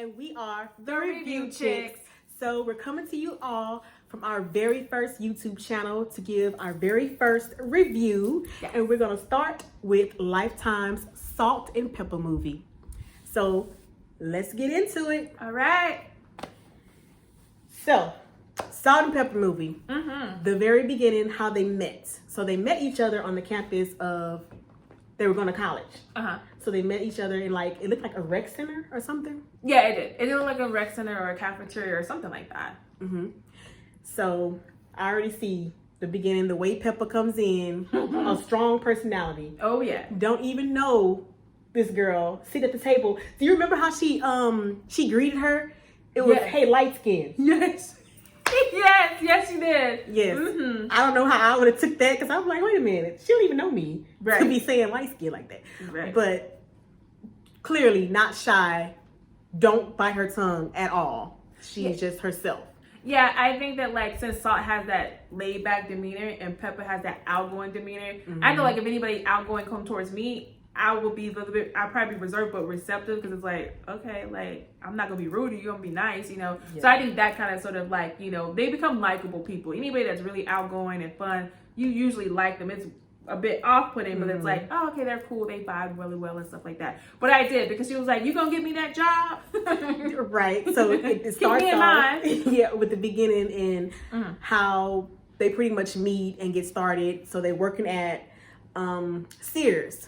and we are the Review Chicks. So we're coming to you all from our very first YouTube channel to give our very first review. Yes. And we're going to start with Lifetime's Salt and Pepa movie. So let's get into it. All right. So, Salt and Pepa movie. The very beginning, how they met. So they met each other on the campus of, they were going to college. So they met each other in like, it looked like a rec center or something. Yeah, it did. It looked like a rec center or a cafeteria or something like that. So I already see the beginning, the way Pepa comes in, a strong personality. Oh yeah. Don't even know this girl, sit at the table. Do you remember how she greeted her? It was, hey, light skin. Yes. yes, she did. Yes. I don't know how I would have took that because I was like, wait a minute, she don't even know me to be saying light skin like that. Right. But clearly not shy, don't bite her tongue at all. She's just herself. Yeah, I think that like since Salt has that laid back demeanor and Pepa has that outgoing demeanor, I know like if anybody outgoing come towards me, I will be a little bit, I'll probably be reserved but receptive because it's like, okay, like I'm not gonna be rude, you're gonna be nice, you know. So I think that kind of sort of like, you know, they become likable people. Anybody that's really outgoing and fun, you usually like them. It's a bit off-putting, but it's like, oh, okay, they're cool, they vibe really well and stuff like that. But I did because she was like, you gonna give me that job? Right. So it starts off with the beginning and how they pretty much meet and get started. So they're working at Sears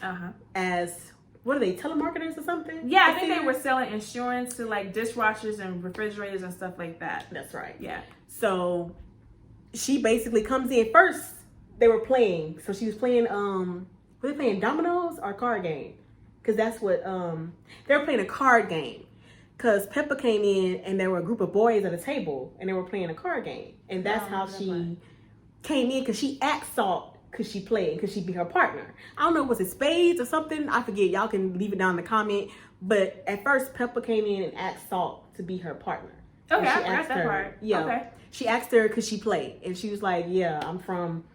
as, what are they, telemarketers or something? Yeah, I think they were selling insurance to like dishwashers and refrigerators and stuff like that. That's right. Yeah. So she basically comes in first. They were playing, so she was playing were they playing dominoes or card game? Because that's what they were playing a card game. Because Pepa came in and there were a group of boys at a table and they were playing a card game, and that's how she came in, because she asked Salt could she play, could she be her partner. I don't know, was it spades or something? I forget. Y'all can leave it down in the comment. But at first, Pepa came in and asked Salt to be her partner. Okay, I forgot that part. Yeah, okay. She asked her could she play, and she was like, "Yeah, I'm from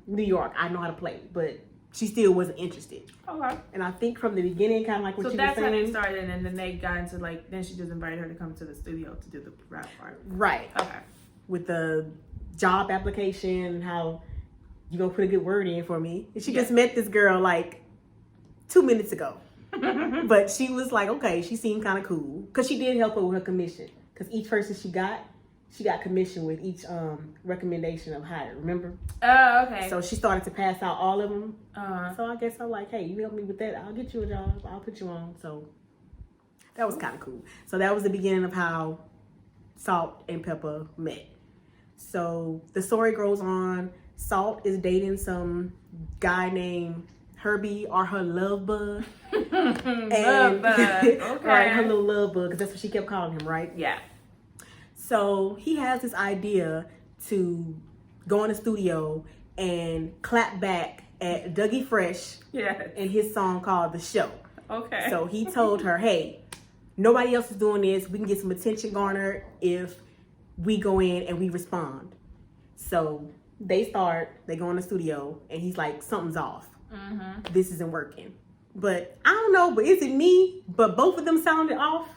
New York. I know how to play," but she still wasn't interested. Okay. And I think from the beginning, kind of like what you were saying. So that's how they started, and then they got into like, then she just invited her to come to the studio to do the rap part. Right. Okay. With the job application and how you gonna put a good word in for me. And she just met this girl like 2 minutes ago. But she was like, okay, she seemed kind of cool. Because she did help her with her commission. Because each person she got commission with each recommendation of hire, remember? Oh, okay. So she started to pass out all of them. So I guess I'm like, hey, you help me with that, I'll get you a job, I'll put you on. So that was kind of cool. So that was the beginning of how Salt and Pepa met. So the story goes on. Salt is dating some guy named Herbie, or her love bug. Love bug. Okay. Right, her little love bug, because that's what she kept calling him, right? Yeah. So he has this idea to go in the studio and clap back at Dougie Fresh and his song called The Show. Okay. So he told her, hey, nobody else is doing this. We can get some attention garnered if we go in and we respond. So they go in the studio, and he's like, something's off. This isn't working. But I don't know, but is it me? But both of them sounded off.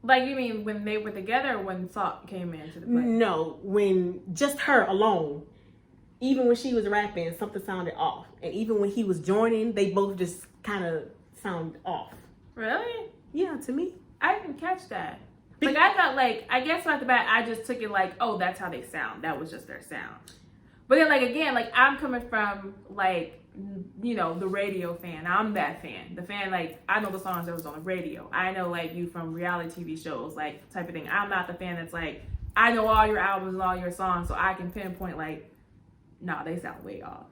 Like, you mean when they were together or when Salt came into the play? No, when just her alone. Even when she was rapping, something sounded off. And even when he was joining, they both just kind of sound off. Really? Yeah, to me. I didn't catch that. Like, I thought, like, I guess right off the bat, I just took it like, oh, that's how they sound. That was just their sound. But then, like, again, like, I'm coming from, like, you know, the radio fan. I'm that fan. The fan, like, I know the songs that was on the radio. I know, like, you from reality TV shows, like, type of thing. I'm not the fan that's like, I know all your albums and all your songs, so I can pinpoint, like, nah, they sound way off.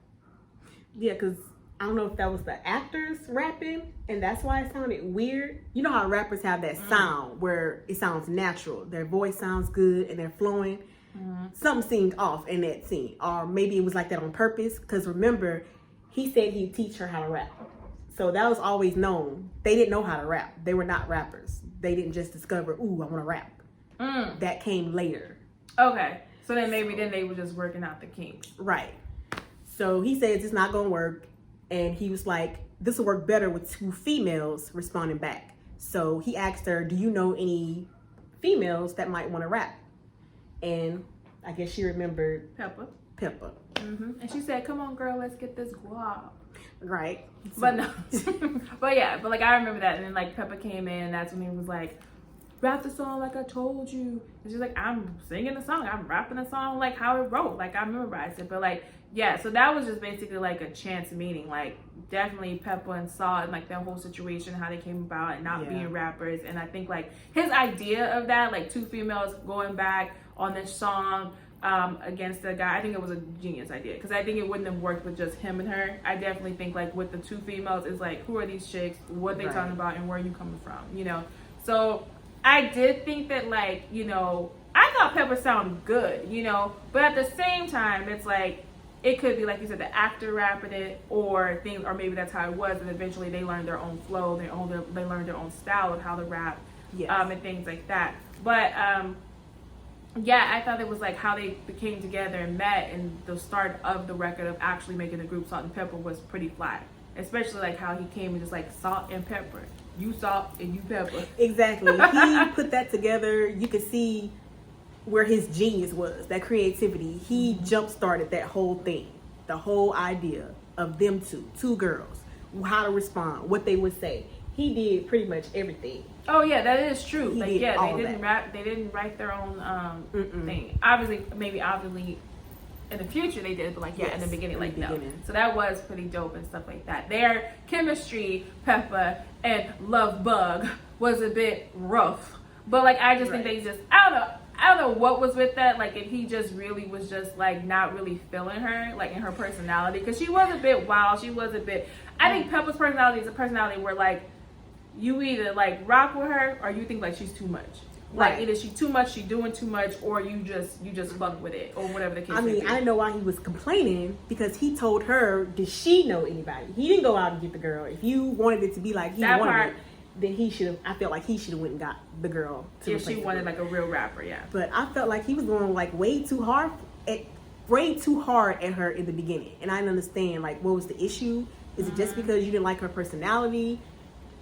Yeah, because I don't know if that was the actors rapping, and that's why it sounded weird. You know how rappers have that sound where it sounds natural. Their voice sounds good, and they're flowing. Something seemed off in that scene. Or maybe it was like that on purpose. Because remember, he said he'd teach her how to rap. So that was always known. They didn't know how to rap. They were not rappers. They didn't just discover, ooh, I want to rap. That came later. Okay. So then maybe then they were just working out the kinks. Right. So he says it's not going to work. And he was like, this will work better with two females responding back. So he asked her, do you know any females that might want to rap? And I guess she remembered Pepa. And she said, come on, girl, let's get this guap. Right. But no. But yeah, but like I remember that. And then like Pepa came in, and that's when he was like, rap the song like I told you. And she's like, I'm singing the song. I'm rapping the song like how it wrote. Like I memorized it. But like, yeah, so that was just basically like a chance meeting. Like definitely Pepa and Salt and like that whole situation, how they came about and not being rappers. And I think like his idea of that, like two females going back on this song against the guy, I think it was a genius idea, because I think it wouldn't have worked with just him and her. I definitely think like with the two females, it's like, who are these chicks, what they talking about, and where are you coming from, you know? So I did think that like, you know, I thought Pepa sounded good, you know, but at the same time, it's like, it could be like you said, the actor rapping it, or things, or maybe that's how it was, and eventually they learned their own flow, they learned their own style of how to rap, and things like that. But yeah, I thought it was like how they came together and met, and the start of the record of actually making the group Salt and Pepper was pretty flat. Especially like how he came and just like Salt and Pepper. You Salt and you Pepper. Exactly. He put that together. You could see where his genius was, that creativity. He jump-started that whole thing. The whole idea of them two girls, how to respond, what they would say. He did pretty much everything. Oh yeah, that is true. He like did yeah, all they didn't that. rap. They didn't write their own thing. Obviously, in the future they did, but like in the beginning, like no. So that was pretty dope and stuff like that. Their chemistry, Pepa and Love Bug, was a bit rough. But like I just think they just I don't know what was with that. Like if he just really was just like not really feeling her, like in her personality, because she was a bit wild. She was a bit. I think Pepa's personality is a personality where like, you either like rock with her or you think like she's too much. Like either she's too much, she's doing too much, or you just fuck with it, or whatever the case. I mean, I didn't know why he was complaining, because he told her, did she know anybody? He didn't go out and get the girl. If you wanted it to be like he wanted it, then he should have. I felt like he should have went and got the girl. If she wanted like a real rapper, yeah. But I felt like he was going like way too hard at her in the beginning, and I didn't understand like what was the issue. Is it just because you didn't like her personality?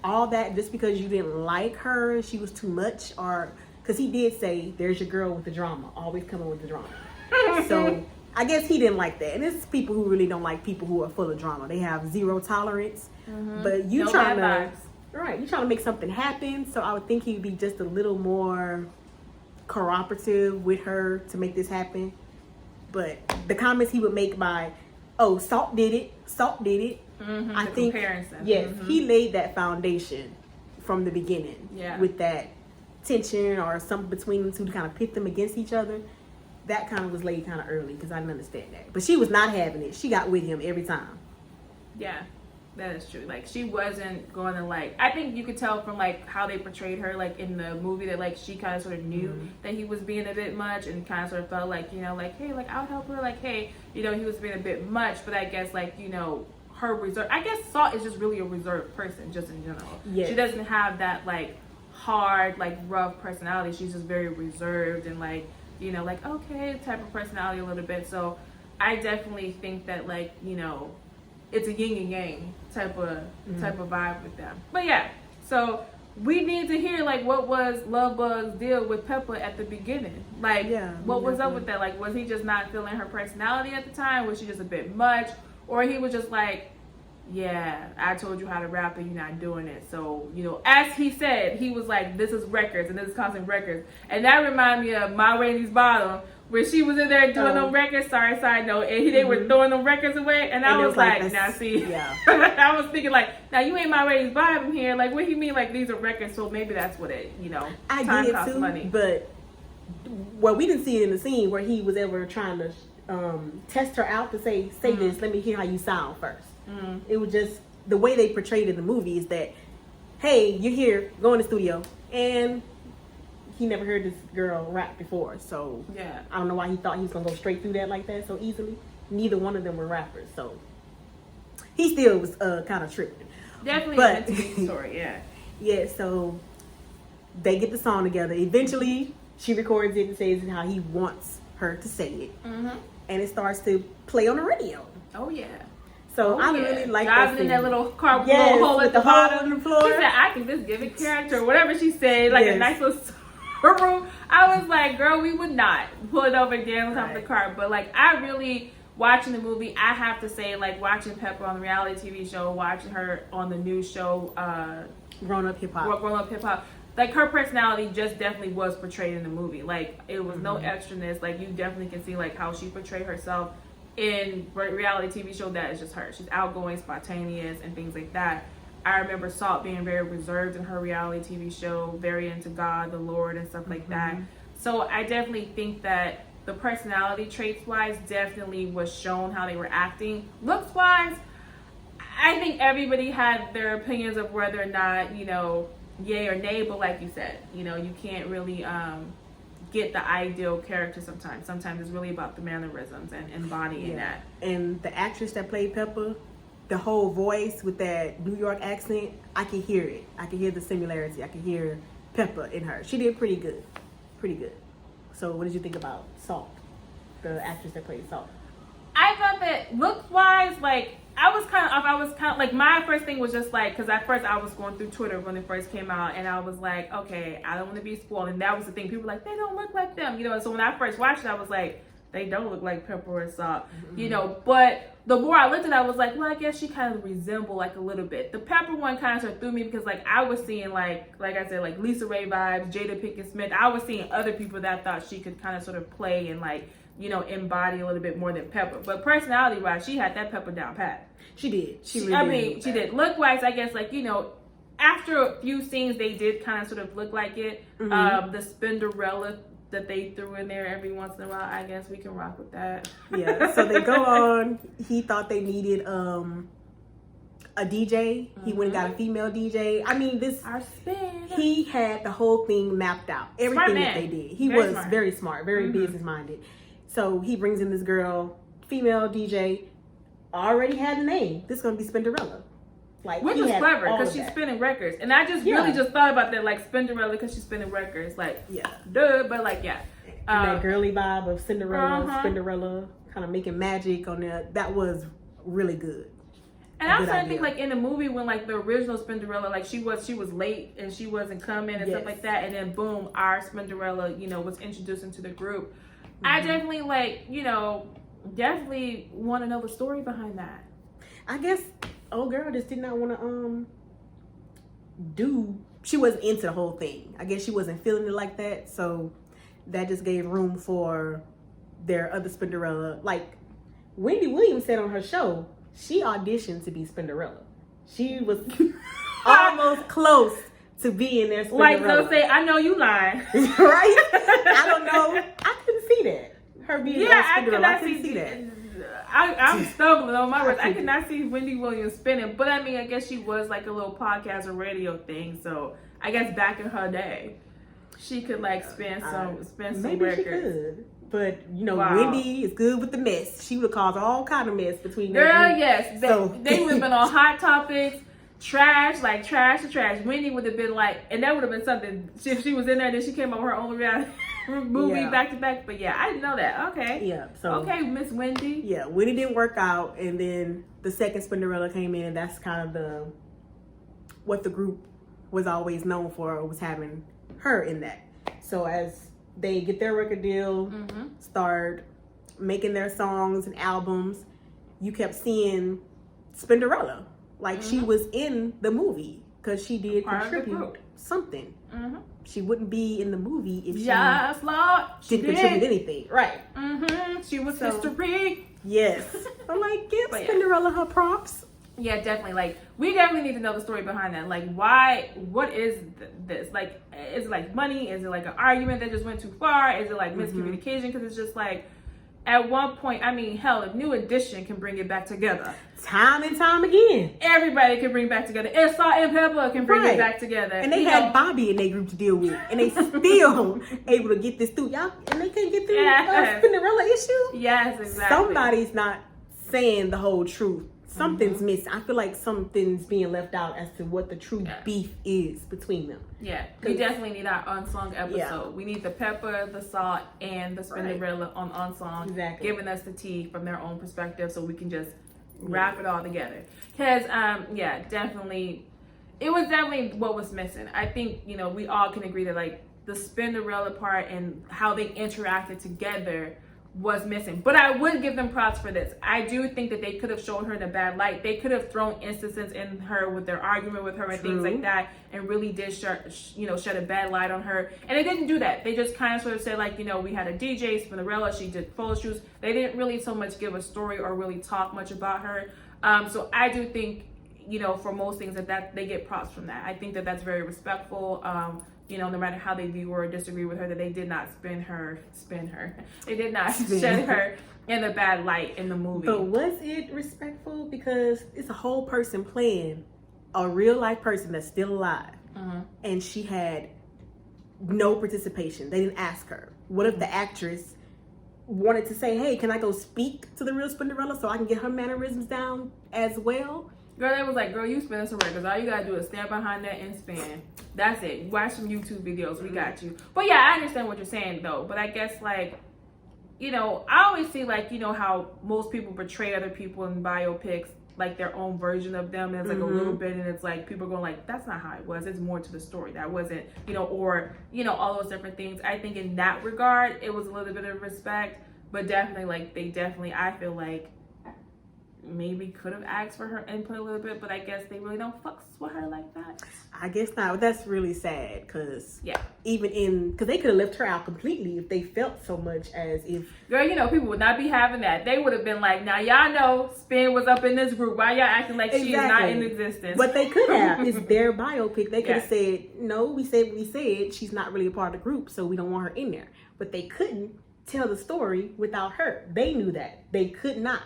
All that just because you didn't like her, she was too much? Or because he did say, there's your girl with the drama, always coming with the drama. So I guess he didn't like that. And it's people who really don't like people who are full of drama. They have zero tolerance. But you trying to make something happen. So I would think he'd be just a little more cooperative with her to make this happen. But the comments he would make by, oh, Salt did it. I think he laid that foundation from the beginning with that tension or something between the two to kind of pit them against each other. That kind of was laid kind of early, because I didn't understand that. But she was not having it. She got with him every time. Yeah, that is true. Like she wasn't going to like. I think you could tell from like how they portrayed her, like in the movie, that like she kind of sort of knew that he was being a bit much, and kind of sort of felt like, you know, like, hey, like I'll help her. Like, hey, you know, he was being a bit much. But I guess like, you know, her reserve. I guess Salt is just really a reserved person, just in general. Yes. She doesn't have that like hard, like rough personality. She's just very reserved and like, you know, like okay type of personality a little bit. So I definitely think that like, you know, it's a yin and yang type of vibe with them. But yeah, so we need to hear like what was Love Bug's deal with Pepa at the beginning. Like what was up with that? Like was he just not feeling her personality at the time? Was she just a bit much? Or he was just like, yeah, I told you how to rap and you're not doing it. So, you know, as he said, he was like, this is records and this is costing records. And that reminded me of Ma Rainey's Bottom, where she was in there doing them records. Sorry, side note. And they were throwing them records away. And I was like, now see. Yeah. I was thinking like, now you ain't Ma Rainey's Bottom here. Like, what do you mean? Like, these are records. So maybe that's what it, you know, I time get it costs too, money. But, well, we didn't see it in the scene where he was ever trying to test her out to say this, let me hear how you sound first. It was just the way they portrayed it in the movie is that, hey, you're here, go in the studio, and he never heard this girl rap before, so I don't know why he thought he was gonna go straight through that like that so easily. Neither one of them were rappers, so he still was kind of tripping. Definitely meant to be the story, yeah. So they get the song together. Eventually, she records it and says how he wants her to say it. And it starts to play on the radio. Oh, yeah. So I really like driving in that little car with a hole at the bottom. On the floor. She said, I can just give it character or whatever she said, like a nice little room. I was like, girl, we would not pull it over again on top of the car. But like, I really, watching the movie, I have to say, like, watching Pepa on the reality TV show, watching her on the news show, Grown Up Hip Hop. Like, her personality just definitely was portrayed in the movie. Like, it was no extraness. Like, you definitely can see, like, how she portrayed herself in reality TV show. That is just her. She's outgoing, spontaneous, and things like that. I remember Salt being very reserved in her reality TV show, very into God, the Lord, and stuff like that. So I definitely think that the personality traits-wise definitely was shown how they were acting. Looks-wise, I think everybody had their opinions of whether or not, you know, yay or nay, but like you said, you know, you can't really get the ideal character sometimes. Sometimes it's really about the mannerisms and embodying that. And the actress that played Pepa, the whole voice with that New York accent, I could hear it. I could hear the similarity. I could hear Pepa in her. She did pretty good. Pretty good. So what did you think about Salt, the actress that played Salt? I thought that look-wise, like, I was kind of like, my first thing was just like, because at first I was going through Twitter when it first came out, and I was like, okay, I don't want to be spoiled. And that was the thing. People were like, they don't look like them, you know. And so when I first watched it, I was like, they don't look like Pepa or Salt, you know. But the more I looked at it, I was like, well, I guess she kind of resemble like a little bit. The Pepa one kind of sort of threw me because like I was seeing like I said, like Lisa Ray vibes, Jada Pinkett Smith. I was seeing other people that I thought she could kind of sort of play and like, you know, embody a little bit more than Pepa. But personality wise, she had that Pepa down pat. She did. She did. Look wise, I guess, like, you know, after a few scenes, they did kind of sort of look like it. The Spinderella that they threw in there every once in a while, I guess we can rock with that. Yeah. So they go on. He thought they needed a DJ. He went and got a female DJ. I mean, he had the whole thing mapped out. Everything that they did. He was very smart, very business minded. So he brings in this girl, female DJ. Already had the name. This is gonna be Spinderella. Like, which was clever because she's spinning records, and I just really just thought about that, like Spinderella because she's spinning records, like duh, but like that girly vibe of Cinderella, Spinderella, kind of making magic on there. That was really good. And I also think like in the movie when like the original Spinderella, like she was late and she wasn't coming and stuff like that, and then boom, our Spinderella, you know, was introduced into the group. I definitely like, you know, definitely want to know the story behind that. I guess old girl just did not want to she wasn't into the whole thing. I guess she wasn't feeling it like that, so that just gave room for their other Spinderella. Like Wendy Williams said on her show, she auditioned to be Spinderella. She was almost close to being their Spinderella. Like they'll say, I know you lying. Right? I don't know. I couldn't see that. Her being Spinderella. I couldn't see that. I'm stumbling on my words. I could not see Wendy Williams spinning, but I mean, I guess she was like a little podcast or radio thing. So I guess back in her day, she could like spin some maybe records. She could. But you know, Wendy is good with the mess. She would have caused all kind of mess between them. Girl, yes, they would have been on Hot Topics, trash to trash. Wendy would have been like, and that would have been something if she was in there. And then she came up with her own reality movie back to back. But yeah, I didn't know that. Okay. Yeah. So okay, Miss Wendy. Yeah, Wendy didn't work out, and then the second Spinderella came in, and that's kind of what the group was always known for, was having her in that. So as they get their record deal, start making their songs and albums, you kept seeing Spinderella. Like she was in the movie because she did contribute something. She wouldn't be in the movie if she didn't contribute anything. Right. She was history. Yes. I'm like, give Spinderella her props. Yeah, definitely. Like, we definitely need to know the story behind that. Like, why? What is this? Like, is it like money? Is it like an argument that just went too far? Is it like miscommunication? Because it's just like, at one point, I mean, hell, if New Edition can bring it back together, time and time again, everybody can bring back together. And Salt and Pepa can bring it back together. And they had Bobby in their group to deal with, and they still able to get this through. Y'all, and they can't get through the Spinderella issue. Yes, exactly. Somebody's not saying the whole truth. Something's missing. I feel like something's being left out as to what the true beef is between them. Yeah, we definitely need our unsung episode. Yeah. We need the Pepa, the Salt, and the Spinderella on unsung, giving us the tea from their own perspective, so we can just wrap it all together. Because, yeah, definitely, it was definitely what was missing. I think, you know, we all can agree that, like, the Spinderella part and how they interacted together was missing. But I would give them props for this. I do think that they could have shown her in a bad light. They could have thrown instances in her with their argument with her and things like that, and really did shed a bad light on her. And they didn't do that. They just kind of sort of said, like, you know, we had a DJ, Spinderella, she did photo shoots. They didn't really so much give a story or really talk much about her. So I do think, you know, for most things that they get props from that. I think that that's very respectful. You know, no matter how they view or disagree with her, that they did not spin her. They did not shed her in a bad light in the movie. But was it respectful? Because it's a whole person playing a real life person that's still alive. And she had no participation. They didn't ask her. What if the actress wanted to say, hey, can I go speak to the real Spinderella so I can get her mannerisms down as well? Girl, they was like, girl, you spin us a record. All you gotta do is stand behind that and spin. That's it. Watch some YouTube videos. We got you. But yeah, I understand what you're saying though. But I guess, like, you know, I always see, like, you know, how most people portray other people in biopics, like their own version of them. And it's like a little bit, and it's like people going like, that's not how it was. It's more to the story. That wasn't, you know, or, you know, all those different things. I think in that regard, it was a little bit of respect. But definitely, like, I feel like, maybe could have asked for her input a little bit, but I guess they really don't fucks with her like that. I guess not. That's really sad, because because they could have left her out completely if they felt so much as if, girl, you know, people would not be having that. They would have been like, now y'all know Spin was up in this group. Why y'all acting like she is not in existence? What they could have is their biopic. They could have said, no, we said what we said. She's not really a part of the group, so we don't want her in there. But they couldn't tell the story without her. They knew that. They could not.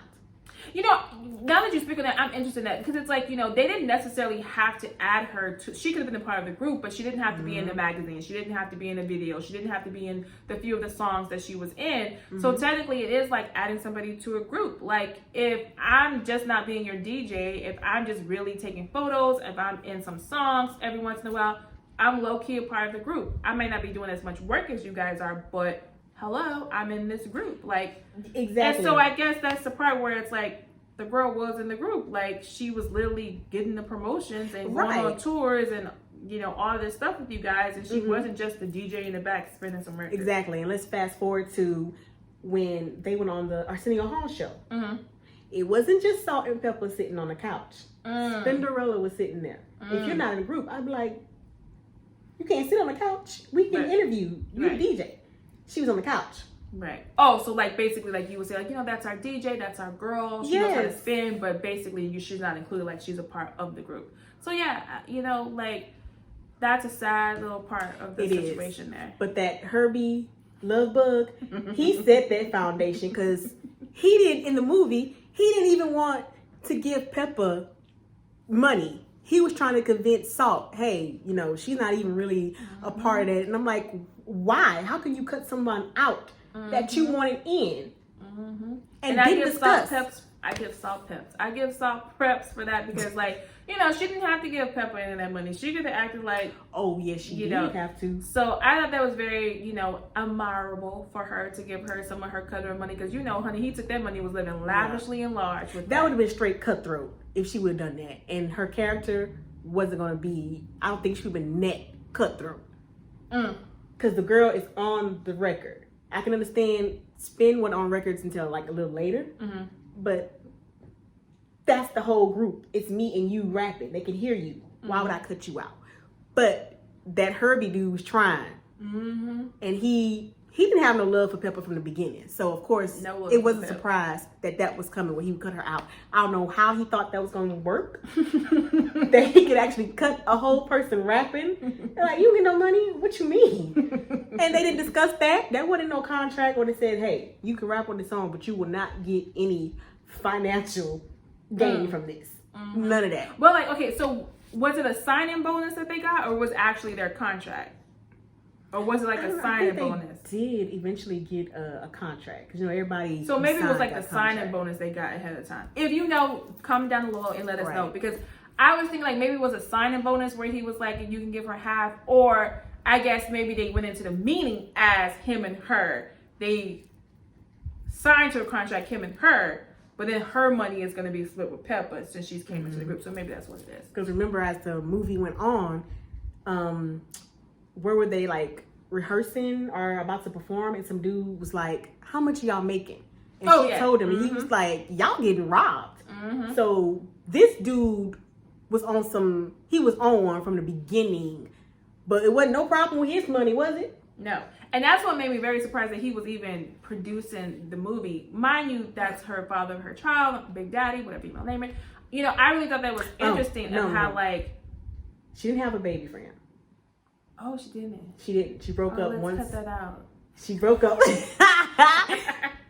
You know, now that you speak on that, I'm interested in that, because it's like, you know, they didn't necessarily have to add her to, she could have been a part of the group, but she didn't have to be in the magazine. She didn't have to be in the video. She didn't have to be in the few of the songs that she was in. So technically it is like adding somebody to a group. Like, if I'm just not being your DJ, if I'm just really taking photos, if I'm in some songs every once in a while, I'm low-key a part of the group. I may not be doing as much work as you guys are, but hello, I'm in this group. Like, exactly. And so I guess that's the part where it's like, the girl was in the group. Like, she was literally getting the promotions and going on tours and, you know, all this stuff with you guys. And she wasn't just the DJ in the back spinning some records. Exactly. And let's fast forward to when they went on the Arsenio Hall show. It wasn't just Salt and Pepa sitting on the couch. Spinderella was sitting there. If you're not in a group, I'd be like, you can't sit on the couch. We can interview you, the DJ. She was on the couch. Right. Oh, so like basically, like you would say, like, you know, that's our DJ, that's our girl. She knows how to spin, but basically, she's not included. Like, she's a part of the group. So yeah, you know, like, that's a sad little part of the situation there. But that Herbie Lovebug, he set that foundation, because he didn't, in the movie, he didn't even want to give Pepa money. He was trying to convince Salt, hey, you know, she's not even really a part of it. And I'm like, why? How can you cut someone out that you wanted in? And I give Salt Peps. I give Salt Preps for that, because, like, you know, she didn't have to give Pepa any of that money. She could have acted like, oh yes, she did have to. So I thought that was very, you know, admirable for her to give her some of her cut of her money, because, you know, honey, he took that money, was living lavishly and large with that. Would have been straight cutthroat if she would have done that, and her character wasn't going to be. I don't think she would have been net cutthroat, because the girl is on the record. I can understand Spin went on records until like a little later, but that's the whole group. It's me and you rapping. They can hear you. Why would I cut you out? But that Herbie dude was trying, and he didn't have no love for Pepa from the beginning. So of course, it wasn't a surprise that was coming when he would cut her out. I don't know how he thought that was going to work. That he could actually cut a whole person rapping. They're like, you don't get no money? What you mean? And they didn't discuss that. There wasn't no contract where they said, hey, you can rap on this song, but you will not get any financial gain from this. None of that. Well, like, okay, so was it a sign-in bonus that they got, or was actually their contract? Or was it like a sign-in bonus? They did eventually get a contract, because, you know, everybody. So maybe it was like the sign-in bonus they got ahead of time. If you know, comment down below and let us know, because I was thinking like maybe it was a sign-in bonus where he was like, you can give her half, or I guess maybe they went into the meeting as him and her. They signed to a contract, him and her, But then her money is going to be split with Pepa since she's came into the group. So maybe that's what it is. Because remember, as the movie went on, where were they like rehearsing or about to perform? And some dude was like, "How much y'all making?" And she told him, and he was like, "Y'all getting robbed." So this dude was on he was on one from the beginning, but it wasn't no problem with his money, was it? No. And that's what made me very surprised that he was even producing the movie. Mind you, that's her father of her child, Big Daddy, whatever you want to name it. You know, I really thought that was interesting how like... She didn't have a baby for him. Oh, she didn't? She didn't. She broke up once. Cut that out. She broke up.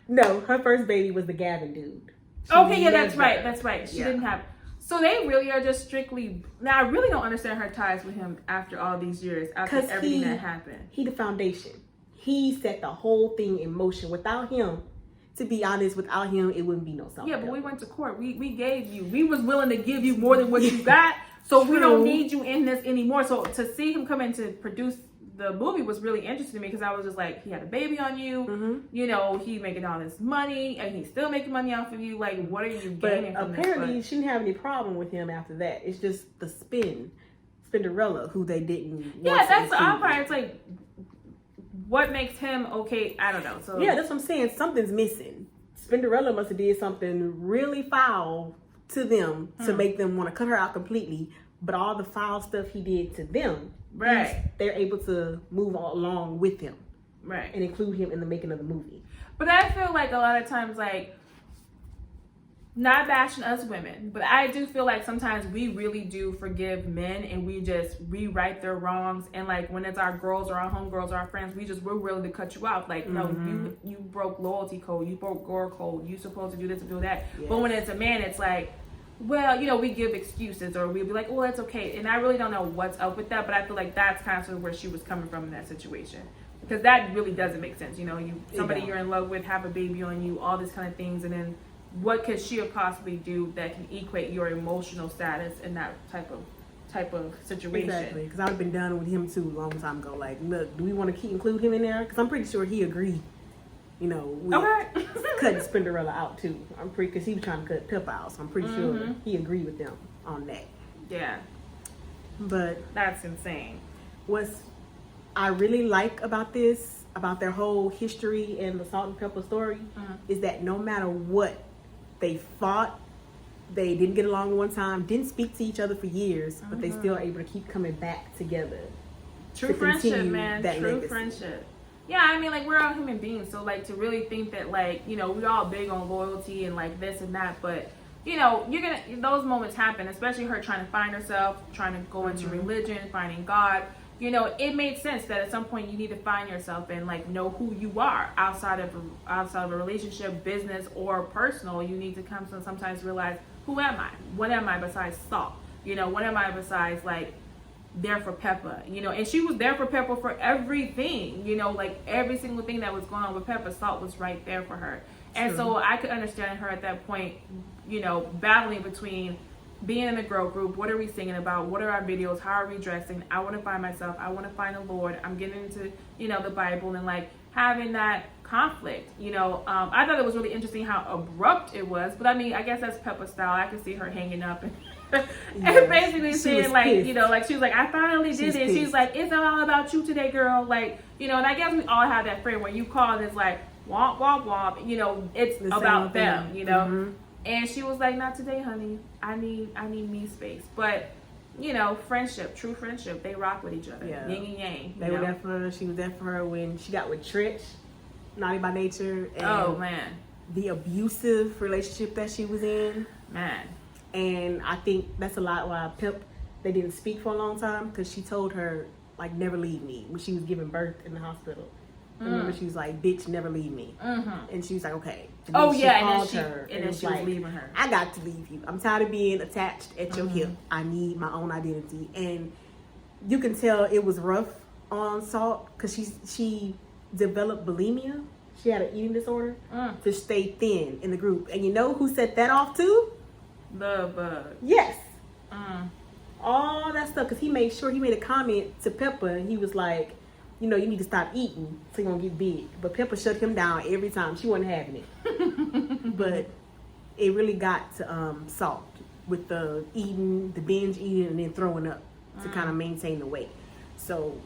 No, her first baby was the Gavin dude. That's right. That's right. She didn't have... So they really are just strictly... Now, I really don't understand her ties with him after all these years, after everything that happened. He the foundation. He set the whole thing in motion. Without him, to be honest, without him, it wouldn't be no song. Yeah, but we went to court. We gave you. We was willing to give you more than what you got. So we don't need you in this anymore. So to see him come in to produce the movie was really interesting to me because I was just like, he had a baby on you. You know, he making all this money and he's still making money off of you. Like, what are you gaining from this? Apparently, she didn't have any problem with him after that. It's just the Spinderella, who they didn't. Yeah, that's the odd part. It's like, what makes him okay? I don't know. So yeah, that's what I'm saying. Something's missing. Spinderella must have did something really foul to them to make them want to cut her out completely. But all the foul stuff he did to them, they're able to move along with him, and include him in the making of the movie. But I feel like a lot of times, like, not bashing us women, but I do feel like sometimes we really do forgive men and we just rewrite their wrongs. And like when it's our girls or our homegirls or our friends, we're willing to cut you out. Like, no, you broke loyalty code, you broke gore code, you supposed to do this and do that. Yes. But when it's a man, it's like, well, you know, we give excuses or we'll be like, well, it's okay. And I really don't know what's up with that, but I feel like that's kind of where she was coming from in that situation. Because that really doesn't make sense. You know, somebody you're in love with, have a baby on you, all these kind of things, and then what could she possibly do that can equate your emotional status in that type of situation? Exactly, because I've been done with him too a long time ago. Like, look, do we want to include him in there? Because I'm pretty sure he agreed, you know, with cutting Spinderella out too. I'm pretty, because he was trying to cut Pepa out, so I'm pretty sure he agreed with them on that. Yeah, but that's insane. What I really like about this, about their whole history and the Salt and Pepper story, is that no matter what, they fought, they didn't get along one time, didn't speak to each other for years, but they still are able to keep coming back together. True friendship, man. True friendship. Yeah, I mean, like, we're all human beings, so, like, to really think that, like, you know, we're all big on loyalty and, like, this and that, but, you know, those moments happen, especially her trying to find herself, trying to go into religion, finding God. You know, it made sense that at some point you need to find yourself and like know who you are outside of a relationship, business, or personal. You need to come to sometimes realize, who am I? What am I besides Salt? You know, what am I besides like there for Pepa? You know, and she was there for Pepa for everything. You know, like every single thing that was going on with Pepa, Salt was right there for her. And so I could understand her at that point, you know, battling between being in a girl group, what are we singing about, what are our videos, how are we dressing, I want to find myself, I want to find the Lord, I'm getting into, you know, the Bible, and like having that conflict, you know. I thought it was really interesting how abrupt it was, but I mean, I guess that's Pepa style. I could see her hanging up and, and basically saying like, pissed. You know, like she was like, I finally did it. She's like, it's all about you today, girl. Like, you know, and I guess we all have that friend where you call and it's like, womp, womp, womp, you know, it's about them, you know. And she was like, not today, honey. I need me space. But, you know, friendship, true friendship, they rock with each other. Yeah. Yin and yang. They were there for her. She was there for her when she got with Tretch, Naughty by Nature. And oh, man. The abusive relationship that she was in. Man. And I think that's a lot why they didn't speak for a long time, because she told her, like, never leave me when she was giving birth in the hospital. Remember, she was like, bitch, never leave me. And she was like, okay. And then she called her and she was leaving her. I got to leave you. I'm tired of being attached at your hip. I need my own identity. And you can tell it was rough on Salt, because she developed bulimia. She had an eating disorder to stay thin in the group. And you know who set that off too? The bug. Yes. All that stuff, because he made a comment to Pepa, and he was like, you know, you need to stop eating so you're going to get big. But Pepa shut him down every time. She wasn't having it. But it really got to Salt with the binge eating, and then throwing up to kind of maintain the weight. So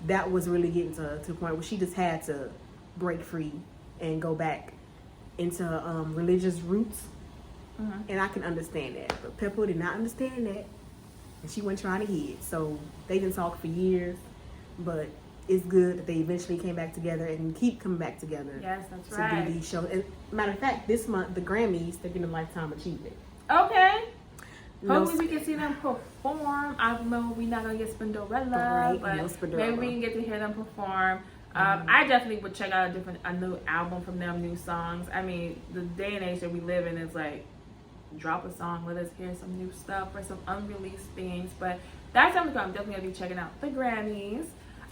that was really getting to the point where she just had to break free and go back into religious roots. And I can understand that, but Pepa did not understand that, and she wasn't trying to hid. So they didn't talk for years, but it's good that they eventually came back together and keep coming back together. Yes, that's right. To do these shows. And matter of fact, this month the Grammys, they're getting a Lifetime Achievement. Okay. Hopefully we can see them perform. I know we're not gonna get Spinderella, but maybe we can get to hear them perform. I definitely would check out a new album from them, new songs. I mean, the day and age that we live in is like, drop a song, let us hear some new stuff or some unreleased things. But that's something I'm definitely gonna be checking out the Grammys.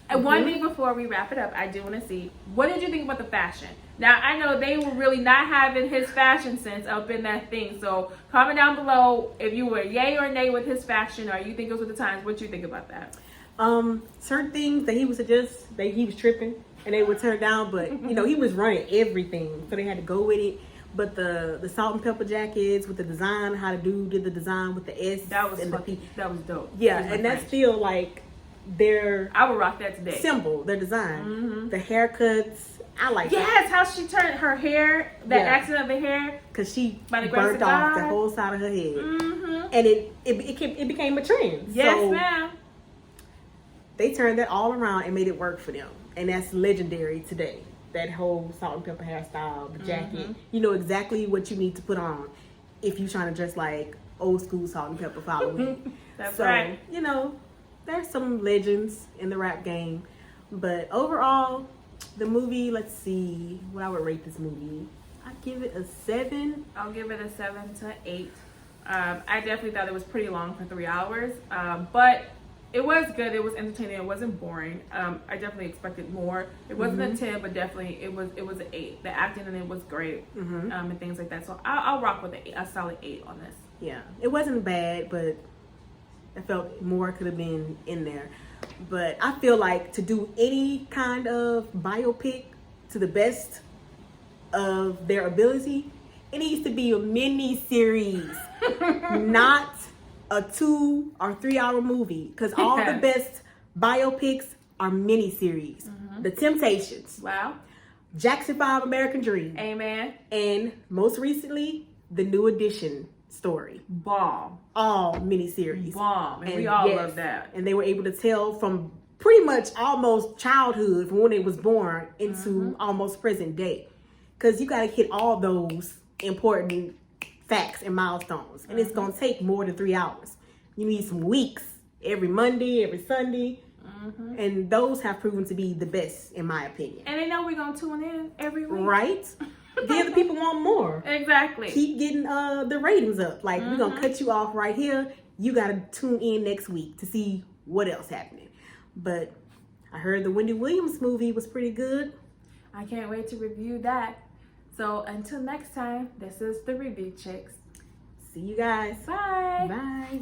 And one thing before we wrap it up, I do want to see, what did you think about the fashion? Now, I know they were really not having his fashion sense up in that thing. So comment down below if you were yay or nay with his fashion, or you think it was with the times. What you think about that? Certain things that he would suggest, that he was tripping and they would turn down, but you know, he was running everything, so they had to go with it. But the Salt and Pepper jackets with the design, how the dude did the design with the S, that was that was dope. Yeah, and that's still like their, I would rock that today, symbol, their design. The haircuts, I like that. How she turned her hair, the accent of the hair, because she burnt off the whole side of her head, and it became a trend. Yes, so ma'am. They turned that all around and made it work for them, and that's legendary today. That whole Salt and Pepper hairstyle, the jacket, you know exactly what you need to put on if you're trying to dress like old school Salt and Pepper for Halloween. That's right. You know, there's some legends in the rap game, but overall, the movie, let's see what I would rate this movie. I'd give it a 7. I'll give it a 7 to 8. I definitely thought it was pretty long for 3 hours, but it was good. It was entertaining. It wasn't boring. I definitely expected more. It wasn't a 10, but definitely it was an 8. The acting in it was great, and things like that. So I'll rock with a solid 8 on this. Yeah, it wasn't bad, but I felt more could have been in there. But I feel like to do any kind of biopic to the best of their ability, it needs to be a mini series, not a 2 or 3 hour movie, because all the best biopics are miniseries. The Temptations. Wow. Jackson 5 American Dream. Amen. And most recently, the New Edition story. Bomb. All miniseries. Bomb. And we all love that. And they were able to tell from pretty much almost childhood, from when they was born into almost present day. Because you got to hit all those important facts and milestones, and it's gonna take more than 3 hours. You need some weeks, every Monday, every Sunday, and those have proven to be the best in my opinion. And they know we're gonna tune in every week, right? The other people want more. Exactly. Keep getting the ratings up. Like, we're gonna cut you off right here. You gotta tune in next week to see what else happening. But I heard the Wendy Williams movie was pretty good. I can't wait to review that. So until next time, this is the Review Chicks. See you guys. Bye. Bye.